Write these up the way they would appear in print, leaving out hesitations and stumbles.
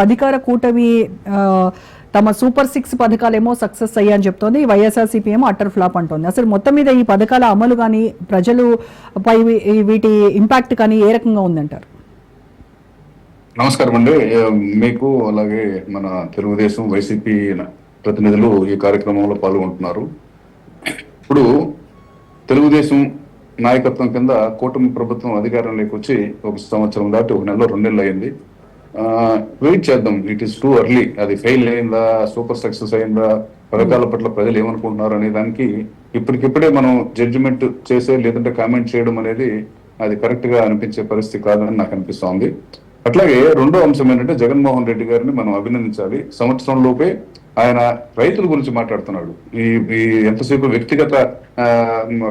అధికార కూటమి తమ సూపర్ 6 పథకాలేమో సక్సెస్ అయ్యాయని చెప్తోంది. వైఎస్ఆర్సీపీ ఏమో అటర్ ఫ్లాప్ అంటోంది. అసలు మొత్తం మీద ఈ పథకాల అమలు కానీ ప్రజలు పై వీటి ఇంపాక్ట్ కానీ ఏ రకంగా ఉందంటారు? నమస్కారం అండి. మీకు అలాగే మన తెలుగుదేశం వైసీపీ ప్రతినిధులు ఈ కార్యక్రమంలో పాల్గొంటున్నారు. ఇప్పుడు తెలుగుదేశం నాయకత్వం కింద కూటమి ప్రభుత్వం అధికారంలోకి వచ్చి 1 సంవత్సరం దాటి 1 నెల 2 నెలలు అయింది. వెయిట్ చేద్దాం. It is too early. అది ఫెయిల్ అయిందా, సూపర్ సక్సెస్ అయిందా, పథకాల పట్ల ప్రజలు ఏమనుకుంటున్నారు అనే దానికి ఇప్పటికిప్పుడే మనం జడ్జిమెంట్ చేసే లేదంటే కామెంట్ చేయడం అనేది అది కరెక్ట్ గా అనిపించే పరిస్థితి కాదని నాకు అనిపిస్తోంది. అట్లాగే రెండో అంశం ఏంటంటే జగన్మోహన్ రెడ్డి గారిని మనం అభినందించాలి. సంవత్సరం లోపే ఆయన రైతుల గురించి మాట్లాడుతున్నాడు. ఈ ఎంతసేపు వ్యక్తిగత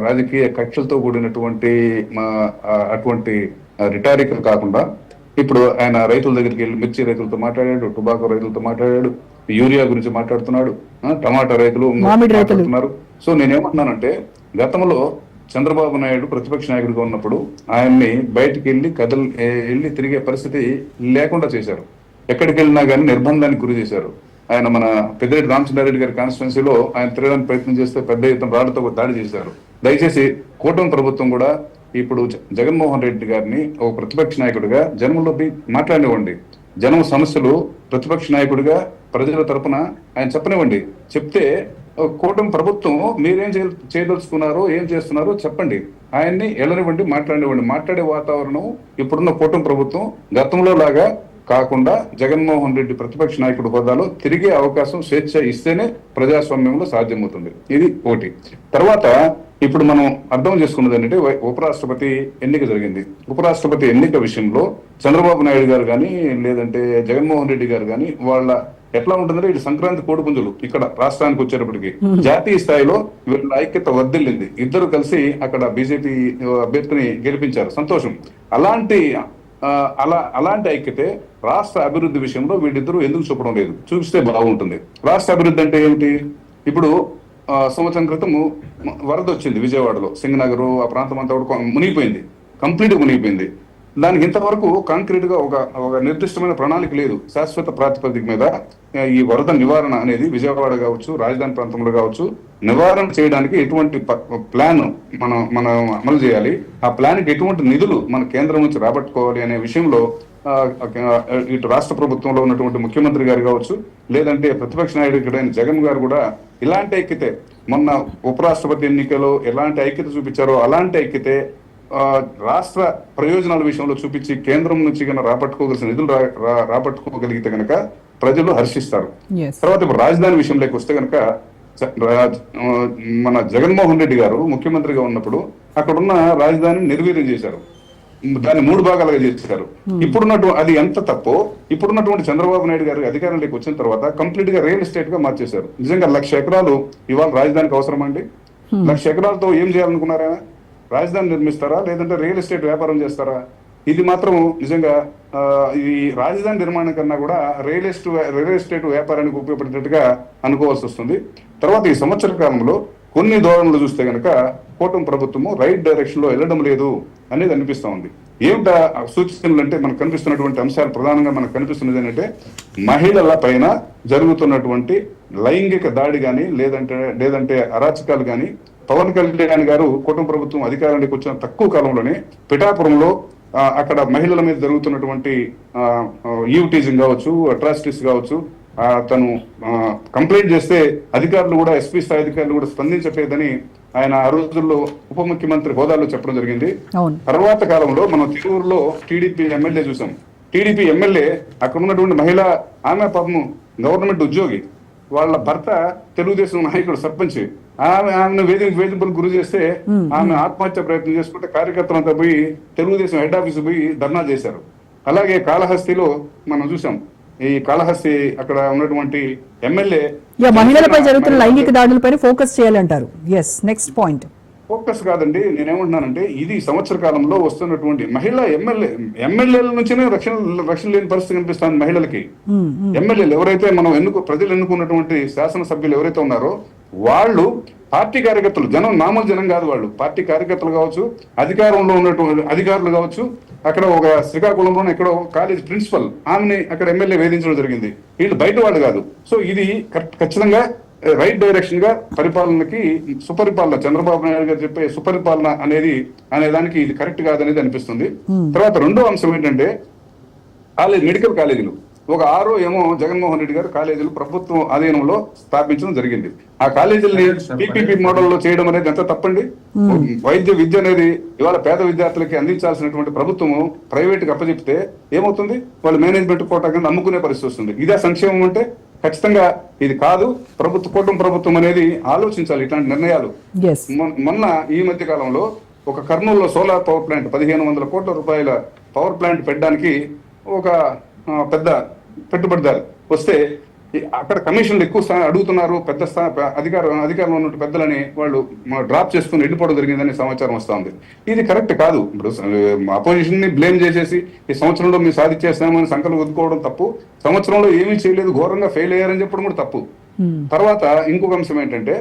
రాజకీయ కక్షలతో కూడినటువంటి అటువంటి రిటారికల్ కాకుండా ఇప్పుడు ఆయన రైతుల దగ్గరికి వెళ్ళి మిర్చి రైతులతో మాట్లాడాడు, టొబాకో రైతులతో మాట్లాడాడు, యూరియా గురించి మాట్లాడుతున్నాడు, టమాటా రైతులు మాట్లాడుతున్నారు. సో నేనేమంటున్నానంటే గతంలో చంద్రబాబు నాయుడు ప్రతిపక్ష నాయకుడిగా ఉన్నప్పుడు ఆయన్ని బయటికి వెళ్ళి తిరిగే పరిస్థితి లేకుండా చేశారు. ఎక్కడికి వెళ్ళినా కానీ నిర్బంధానికి గురి చేశారు. ఆయన మన పెద్దిరెడ్డి రామచంద్రారెడ్డి గారి కాన్స్టిట్యున్సీలో ఆయన తిరగడానికి ప్రయత్నం చేస్తే పెద్ద ఎత్తున రాళ్లతో దాడి చేశారు. దయచేసి కూటమి ప్రభుత్వం కూడా ఇప్పుడు జగన్మోహన్ రెడ్డి గారిని ఒక ప్రతిపక్ష నాయకుడిగా జనంలోకి మాట్లాడినివ్వండి. జనం సమస్యలు ప్రతిపక్ష నాయకుడిగా ప్రజల తరపున ఆయన చెప్పనివ్వండి. చెప్తే కూటమి ప్రభుత్వం మీరేం చేయదలుచుకున్నారో ఏం చేస్తున్నారో చెప్పండి. ఆయన్ని ఎళ్ళనివ్వండి, మాట్లాడినివ్వండి. మాట్లాడే వాతావరణం ఇప్పుడున్న కూటమి ప్రభుత్వం గతంలో లాగా కాకుండా జగన్మోహన్ రెడ్డి ప్రతిపక్ష నాయకుడి హోదాలో తిరిగే అవకాశం స్వేచ్ఛ ఇస్తేనే ప్రజాస్వామ్యంలో సాధ్యమవుతుంది. ఇది ఒకటి. తర్వాత ఇప్పుడు మనం అర్థం చేసుకున్నది ఏంటంటే ఉపరాష్ట్రపతి ఎన్నిక జరిగింది. ఉపరాష్ట్రపతి ఎన్నిక విషయంలో చంద్రబాబు నాయుడు గారు కానీ లేదంటే జగన్మోహన్ రెడ్డి గారు కానీ వాళ్ళ ఎట్లా ఉంటుందంటే ఇటు సంక్రాంతి కోడిపుంజులు ఇక్కడ రాష్ట్రానికి వచ్చేటప్పటికి జాతీయ స్థాయిలో వీళ్ళ ఐక్యత వర్ధిల్లింది. ఇద్దరు కలిసి అక్కడ బీజేపీ అభ్యర్థిని గెలిపించారు. సంతోషం. అలాంటి ఐక్యతే రాష్ట్ర అభివృద్ధి విషయంలో వీళ్ళిద్దరూ ఎందుకు చూపడం లేదు? చూపిస్తే బాగుంటుంది. రాష్ట్ర అభివృద్ధి అంటే ఏమిటి? ఇప్పుడు సంవత్సరం క్రితము వరద వచ్చింది విజయవాడలో, సింగనగర్ ఆ ప్రాంతం అంతా కూడా మునిగిపోయింది, కంప్లీట్ గా మునిగిపోయింది. దానికి ఇంతవరకు కాంక్రీట్ గా ఒక నిర్దిష్టమైన ప్రణాళిక లేదు. శాశ్వత ప్రాతిపదిక మీద ఈ వరద నివారణ అనేది విజయవాడ కావచ్చు, రాజధాని ప్రాంతంలో కావచ్చు, నివారణ చేయడానికి ఎటువంటి ప్లాన్ మనం అమలు చేయాలి, ఆ ప్లాన్ కి ఎటువంటి నిధులు మన కేంద్రం నుంచి రాబట్టుకోవాలి అనే విషయంలో ఇటు రాష్ట్ర ప్రభుత్వంలో ఉన్నటువంటి ముఖ్యమంత్రి గారు కావచ్చు, లేదంటే ప్రతిపక్ష నాయకుడైన జగన్ గారు కూడా ఇలాంటి ఐక్యతే మొన్న ఉపరాష్ట్రపతి ఎన్నికలో ఎలాంటి ఐక్యత చూపించారో అలాంటి ఐక్యతే రాష్ట్ర ప్రయోజనాల విషయంలో చూపించి కేంద్రం నుంచి కనుక రాబట్టుకోగలిసిన నిధులు రాబట్టుకోగలిగితే కనుక ప్రజలు హర్షిస్తారు. తర్వాత ఇప్పుడు రాజధాని విషయంలోకి వస్తే కనుక మన జగన్మోహన్ రెడ్డి గారు ముఖ్యమంత్రిగా ఉన్నప్పుడు అక్కడున్న రాజధానిని నిర్వీర్యం చేశారు. దాన్ని 3 భాగాలుగా చేశారు. అది ఎంత తప్పో ఇప్పుడున్నటువంటి చంద్రబాబు నాయుడు గారు అధికారంలోకి వచ్చిన తర్వాత కంప్లీట్ గా రియల్ ఎస్టేట్ గా మార్చేశారు. నిజంగా 1,00,000 ఎకరాలు ఇవాళ రాజధానికి అవసరం అండి? 1,00,000 ఎకరాలతో ఏం చేయాలనుకున్నారా? రాజధాని నిర్మిస్తారా లేదంటే రియల్ ఎస్టేట్ వ్యాపారం చేస్తారా? ఇది మాత్రం నిజంగా ఈ రాజధాని నిర్మాణం కన్నా కూడా రియల్ ఎస్టేట్ వ్యాపారానికి ఉపయోగపడేటట్టుగా అనుకోవాల్సి వస్తుంది. తర్వాత ఈ సంవత్సర కాలంలో కొన్ని ధోరణులు చూస్తే కనుక కూటమి ప్రభుత్వము రైట్ డైరెక్షన్ లో వెళ్ళడం లేదు అనేది అనిపిస్తా ఉంది. ఏమిటా సూచనలు అంటే మనకు కనిపిస్తున్నటువంటి అంశాలు ప్రధానంగా మనకు కనిపిస్తున్నది ఏంటంటే మహిళల పైన జరుగుతున్నటువంటి లైంగిక దాడి కానీ లేదంటే అరాచకాలు కానీ పవన్ కళ్యాణ్ గారు కూటమి ప్రభుత్వం అధికారానికి వచ్చిన తక్కువ కాలంలోనే పిఠాపురంలో అక్కడ మహిళల మీద జరుగుతున్నటువంటి ఈవ్టీజింగ్ కావచ్చు, అట్రాసిటీస్ కావచ్చు, తను కంప్లైంట్ చేస్తే అధికారులు కూడా ఎస్పీ స్థాయి అధికారులు కూడా స్పందించట్లేదని ఆయన ఆ రోజుల్లో ఉప ముఖ్యమంత్రి హోదాలో చెప్పడం జరిగింది. తర్వాత కాలంలో మనం తిరువురులో టీడీపీ ఎమ్మెల్యే చూసాం. టీడీపీ ఎమ్మెల్యే అక్కడ ఉన్నటువంటి మహిళ, ఆమె పాపం గవర్నమెంట్ ఉద్యోగి, వాళ్ళ భర్త తెలుగుదేశం నాయకుడు సర్పంచ్, ఆమెను వేధింపులకు గురి చేస్తే ఆమె ఆత్మహత్య ప్రయత్నం చేసుకుంటే కార్యకర్తలంతా పోయి తెలుగుదేశం హెడ్ ఆఫీస్ పోయి ధర్నా చేశారు. అలాగే కాళహస్తిలో మనం చూసాం. ఈ కాళహస్తి అక్కడ ఉన్నటువంటి ఎమ్మెల్యే మహిళలపై జరుగుతున్న లైంగిక దాడులపై ఫోకస్ చేయాలంటారు. నెక్స్ట్ పాయింట్ ఫోకస్ కాదండి, నేనేమంటున్నానంటే ఇది సంవత్సర కాలంలో వస్తున్నటువంటి మహిళా ఎమ్మెల్యేల నుంచినే రక్షణ లేని పరిస్థితి కనిపిస్తుంది మహిళలకి. ఎమ్మెల్యేలు ఎవరైతే ప్రజలు ఎన్నుకున్నటువంటి శాసనసభ్యులు ఎవరైతే ఉన్నారో వాళ్ళు పార్టీ కార్యకర్తలు, జనం మామూలు జనం కాదు, వాళ్ళు పార్టీ కార్యకర్తలు కావచ్చు, అధికారంలో ఉన్నటువంటి అధికారులు కావచ్చు. అక్కడ ఒక శ్రీకాకుళంలో ఇక్కడ కాలేజ్ ప్రిన్సిపల్ ఆమెని అక్కడ ఎమ్మెల్యే వేధించడం జరిగింది. వీళ్ళు బయట వాళ్ళు కాదు. సో ఇది ఖచ్చితంగా రైట్ డైరెక్షన్ గా పరిపాలనకి, సుపరిపాలన, చంద్రబాబు నాయుడు గారు చెప్పే సుపరిపాలన అనే దానికి ఇది కరెక్ట్ కాదనేది అనిపిస్తుంది. తర్వాత రెండో అంశం ఏంటంటే మెడికల్ కాలేజీలు ఒక 6 ఏమో జగన్మోహన్ రెడ్డి గారు కాలేజీలు ప్రభుత్వం ఆధీనంలో స్థాపించడం జరిగింది. ఆ కాలేజీలని పీపీపీ మోడల్లో చేయడం అనేది ఎంత తప్పండి? వైద్య విద్య అనేది ఇవాళ పేద విద్యార్థులకి అందించాల్సినటువంటి ప్రభుత్వము ప్రైవేట్ కి అప్పచెప్తే ఏమవుతుంది? వాళ్ళు మేనేజ్మెంట్ కోటా కింద అమ్ముకునే పరిస్థితి వస్తుంది. ఇదే సంక్షేమం అంటే? ఖచ్చితంగా ఇది కాదు. ప్రభుత్వం అనేది ఆలోచించాలి ఇట్లాంటి నిర్ణయాలు. మొన్న ఈ మధ్య కాలంలో ఒక కర్నూలులో సోలార్ పవర్ ప్లాంట్ 1500 కోట్ల రూపాయల పవర్ ప్లాంట్ పెట్టడానికి ఒక పెద్ద పెట్టుబడిదారు వస్తే అక్కడ కమిషన్లు ఎక్కువ అడుగుతున్నారు. పెద్ద అధికారంలో ఉన్న పెద్దలని వాళ్ళు డ్రాప్ చేసుకుని వెళ్ళిపోవడం జరిగిందని సమాచారం వస్తా ఉంది. ఇది కరెక్ట్ కాదు. ఇప్పుడు అపోజిషన్ ని బ్లేమ్ చేసేసి ఈ సంవత్సరంలో మేము సాధించేస్తామని సంకల్పం వదుకోవడం తప్పు. సంవత్సరంలో ఏమీ చేయలేదు, ఘోరంగా ఫెయిల్ అయ్యారని చెప్పడం కూడా తప్పు. తర్వాత ఇంకొక అంశం ఏంటంటే,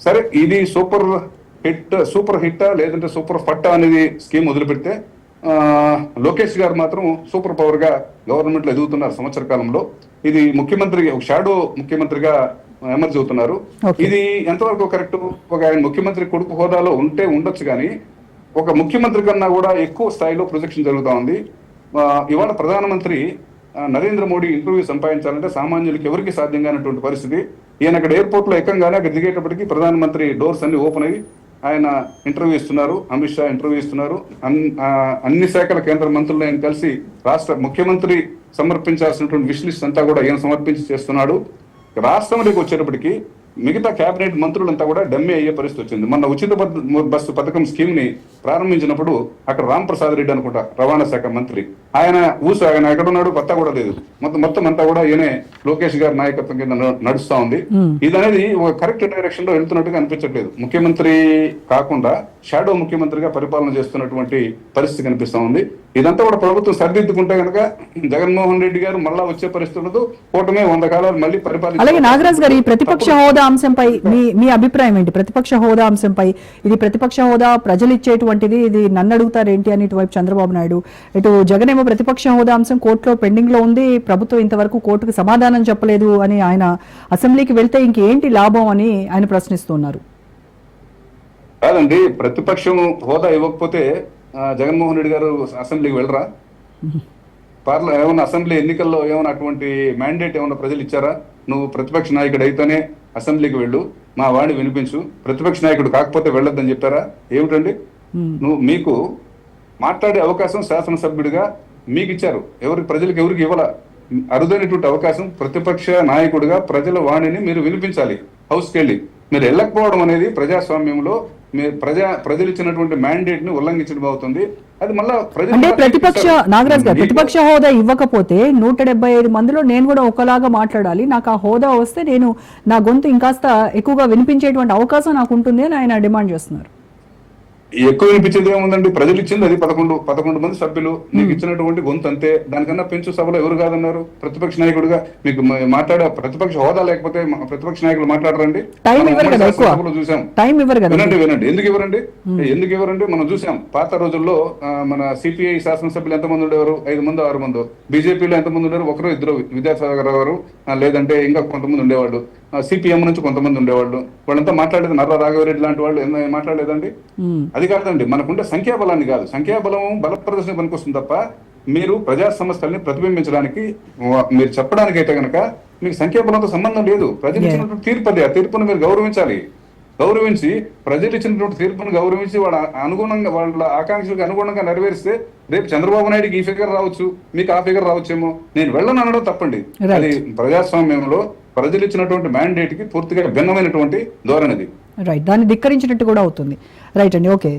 సరే ఇది సూపర్ హిట్టా లేదంటే సూపర్ ఫట్టా అనేది స్కీమ్ వదిలిపెడితే లోకేష్ గారు మాత్రం సూపర్ పవర్ గా గవర్నమెంట్ లో ఎదుగుతున్నారు. సంవత్సర కాలంలో ఇది ముఖ్యమంత్రి, ఒక షాడో ముఖ్యమంత్రిగా ఎమర్జ్ అవుతున్నారు. ఇది ఎంతవరకు కరెక్ట్? ఒక ఆయన ముఖ్యమంత్రి కొడుకు హోదాలో ఉండొచ్చు, కానీ ఒక ముఖ్యమంత్రి కన్నా కూడా ఎక్కువ స్థాయిలో ప్రొజెక్షన్ జరుగుతూ ఉంది. ఇవాళ ప్రధానమంత్రి నరేంద్ర మోడీ ఇంటర్వ్యూ సంపాదించాలంటే సామాన్యులకి ఎవరికి సాధ్యం కానటువంటి పరిస్థితి. ఈయన అక్కడ ఎయిర్పోర్ట్ లో ఎక్కంగానే అక్కడ దిగేటప్పటికి ప్రధానమంత్రి డోర్స్ అన్ని ఓపెన్ అయ్యి ఆయన ఇంటర్వ్యూ ఇస్తున్నారు. అమిత్ షా ఇంటర్వ్యూ ఇస్తున్నారు. అన్ని శాఖల కేంద్ర మంత్రులు ఆయన కలిసి రాష్ట్ర ముఖ్యమంత్రి సమర్పించాల్సినటువంటి విష్ లిస్ట్ అంతా కూడా ఈయన సమర్పించి చేస్తున్నాడు. రాష్ట్రంలోకి వచ్చేటప్పటికి మిగతా కేబినెట్ మంత్రులంతా కూడా డమ్మి అయ్యే పరిస్థితి వచ్చింది. మొన్న ఉచిత బస్సు పథకం స్కీమ్ ని ప్రారంభించినప్పుడు అక్కడ రామ్ ప్రసాద్ రెడ్డి అనుకుంటా రవాణా శాఖ మంత్రి, ఆయన ఎక్కడున్నాడు? కొత్త కూడా లేదు. మొత్తం అంతా కూడా ఈయనే లోకేష్ గారి నాయకత్వం కింద నడుస్తా ఉంది. ఇది అనేది ఒక కరెక్ట్ డైరెక్షన్ లో వెళ్తున్నట్టుగా అనిపించట్లేదు. ముఖ్యమంత్రి కాకుండా షాడో ముఖ్యమంత్రిగా పరిపాలన చేస్తున్నటువంటి పరిస్థితి కనిపిస్తా ఉంది. ఇదంతా కూడా ప్రభుత్వం సరిదిద్దుకుంటే కనుక జగన్మోహన్ రెడ్డి గారు మళ్ళా వచ్చే పరిస్థితి ఉండదు. కూటమే 100 కాలాలు మళ్ళీ పరిపాలన. అలాగే నాగరాజ్ గారు, ఈ ప్రతిపక్ష హోదా అంశంపై మీ అభిప్రాయం ఏంటి? ప్రతిపక్ష హోదా అంశంపై, ఇది ప్రతిపక్ష హోదా ప్రజలు ఇచ్చేటువంటిది, ఇది నన్ను అడుగుతారేంటి అని ఇటువైపు చంద్రబాబు నాయుడు, ఇటు జగన్ ఏమో ప్రతిపక్ష హోదా అంశం కోర్టులో పెండింగ్ లో ఉంది, ప్రభుత్వం ఇంతవరకు కోర్టుకు సమాధానం చెప్పలేదు అని ఆయన అసెంబ్లీకి వెళ్తే ఇంకేంటి లాభం అని ఆయన ప్రశ్నిస్తున్నారు. కాదండి, ప్రతిపక్షం హోదా ఇవ్వకపోతే జగన్మోహన్ రెడ్డి గారు అసెంబ్లీకి వెళ్ళరా? ఏమన్నా అసెంబ్లీ ఎన్నికల్లో ఏమైనా అటువంటి మ్యాండేట్ ఏమన్నా ప్రజలు ఇచ్చారా? నువ్వు ప్రతిపక్ష నాయకుడు అయితేనే అసెంబ్లీకి వెళ్ళు, మా వాడిని వినిపించు, ప్రతిపక్ష నాయకుడు కాకపోతే వెళ్ళొద్దని చెప్పారా? ఏమిటండి? మీకు మాట్లాడే అవకాశం శాసనసభ్యుడిగా మీకు ఇచ్చారు. ప్రజలకు ఎవరికి ఇవ్వాల? అరుదైనటువంటి అవకాశం. ప్రతిపక్ష నాయకుడిగా ప్రజల వాణిని మీరు వినిపించాలి. హౌస్కి వెళ్ళి మీరు వెళ్ళకపోవడం అనేది ప్రజాస్వామ్యంలో ప్రజలు ఇచ్చినటువంటి మ్యాండేట్ ని ఉల్లంఘించడం అవుతుంది. అది మళ్ళా అంటే ప్రతిపక్ష హోదా ఇవ్వకపోతే 175 మందిలో నేను కూడా ఒకలాగా మాట్లాడాలి, నాకు ఆ హోదా వస్తే నేను నా గొంతు ఇంకాస్త ఎక్కువగా వినిపించేటువంటి అవకాశం నాకు ఉంటుంది అని ఆయన డిమాండ్ చేస్తున్నారు. ఎక్కువ వినిపించేది ఏముందండి? ప్రజలు ఇచ్చింది అది 11 మంది సభ్యులు. నీకు ఇచ్చినటువంటి గొంతు అంతే. దానికన్నా పెంచు సభలో ఎవరు కాదన్నారు? ప్రతిపక్ష నాయకుడిగా మీకు మాట్లాడే ప్రతిపక్ష హోదా లేకపోతే ప్రతిపక్ష నాయకులు మాట్లాడరండి? చూసాం. వినండి. ఎందుకు ఇవ్వరండి? మనం చూసాం పాత రోజుల్లో మన సిపిఐ శాసనసభ్యులు ఎంతమంది ఉండేవారు? 5 మందో 6 మందో. బీజేపీలో ఎంతమంది ఉండేవారు? 1-2 విద్యాసాగర్ గారు, లేదంటే ఇంకా కొంతమంది ఉండేవాళ్ళు. సిపిఎం నుంచి కొంతమంది ఉండేవాళ్ళు. వాళ్ళంతా మాట్లాడేది నర్ర రాఘవరెడ్డి లాంటి వాళ్ళు మాట్లాడలేదండి. అది కాదండి, మనకుంటే సంఖ్యాబలాన్ని కాదు, సంఖ్యాబలం బల ప్రదర్శన పనికొస్తుంది తప్ప మీరు ప్రజా సమస్యల్ని ప్రతిబింబించడానికి మీరు చెప్పడానికి అయితే కనుక మీకు సంఖ్యాబలంతో సంబంధం లేదు. ప్రజలు ఇచ్చినటువంటి తీర్పు అది. ఆ తీర్పును మీరు గౌరవించి ప్రజలు ఇచ్చినటువంటి తీర్పును గౌరవించి వాళ్ళ ఆకాంక్షలకు అనుగుణంగా నెరవేరిస్తే రేపు చంద్రబాబు నాయుడుకి ఈ ఫిగర్ రావచ్చు, మీకు ఆ ఫిగర్ రావచ్చేమో. నేను వెళ్ళను అనడం తప్పండి. అది ప్రజాస్వామ్యంలో ప్రజలు ఇచ్చినటువంటి మ్యాండేట్ కి పూర్తిగా భిన్నమైనటువంటి ధోరణిది. రైట్, దాన్ని ధిక్కరించినట్టు కూడా అవుతుంది. రైట్ అండి, ఓకే.